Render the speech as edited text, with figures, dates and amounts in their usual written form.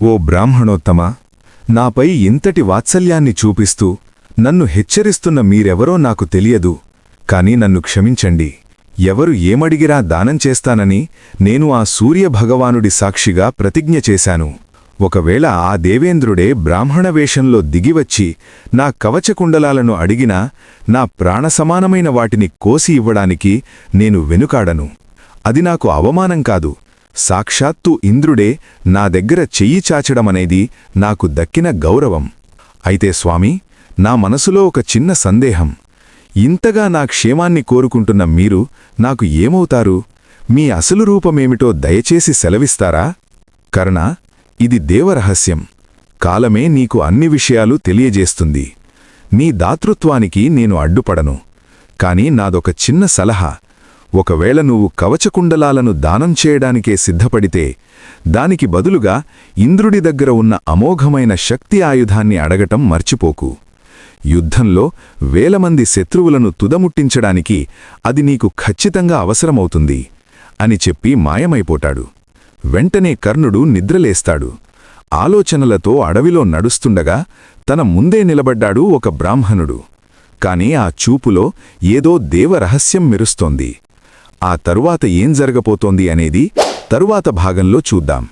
ఓ బ్రాహ్మణోత్తమా, నాపై ఇంతటి వాత్సల్యాన్ని చూపిస్తూ నన్ను హెచ్చరిస్తున్న మీరెవరో నాకు తెలియదు, కాని నన్ను క్షమించండి. ఎవరు ఏమడిగిరా దానం చేస్తానని నేను ఆ సూర్యభగవానుడి సాక్షిగా ప్రతిజ్ఞ చేశాను. ఒకవేళ ఆ దేవేంద్రుడే బ్రాహ్మణవేషంలో దిగివచ్చి నా కవచకుండలాలను అడిగినా నా ప్రాణసమానమైన వాటిని కోసి ఇవ్వడానికి నేను వెనుకాడను. అది నాకు అవమానం కాదు, సాక్షాత్తు ఇంద్రుడే నా దగ్గర చెయ్యి చాచడమనేది నాకు దక్కిన గౌరవం. అయితే స్వామీ, నా మనసులో ఒక చిన్న సందేహం. ఇంతగా నా క్షేమాన్ని కోరుకుంటున్న మీరు నాకు ఏమవుతారు? మీ అసలు రూపమేమిటో దయచేసి సెలవిస్తారా? కర్ణ, ఇది దేవరహస్యం. కాలమే నీకు అన్ని విషయాలు తెలియజేస్తుంది. నీ దాతృత్వానికి నేను అడ్డుపడను. కాని నాదొక చిన్న సలహా. ఒకవేళ నువ్వు కవచకుండలాలను దానం చేయడానికే సిద్ధపడితే దానికి బదులుగా ఇంద్రుడి దగ్గర ఉన్న అమోఘమైన శక్తి ఆయుధాన్ని అడగటం మర్చిపోకు. యుద్ధంలో వేలమంది శత్రువులను తుదముట్టించడానికి అది నీకు ఖచ్చితంగా అవసరమవుతుంది అని చెప్పి మాయమైపోతాడు. వెంటనే కర్ణుడు నిద్రలేస్తాడు. ఆలోచనలతో అడవిలో నడుస్తుండగా తన ముందే నిలబడ్డాడు ఒక బ్రాహ్మణుడు. కాని ఆ చూపులో ఏదో దేవరహస్యం మెరుస్తోంది. ఆ తరువాత ఏం జరగబోతోంది అనేది తరువాత భాగంలో చూద్దాం.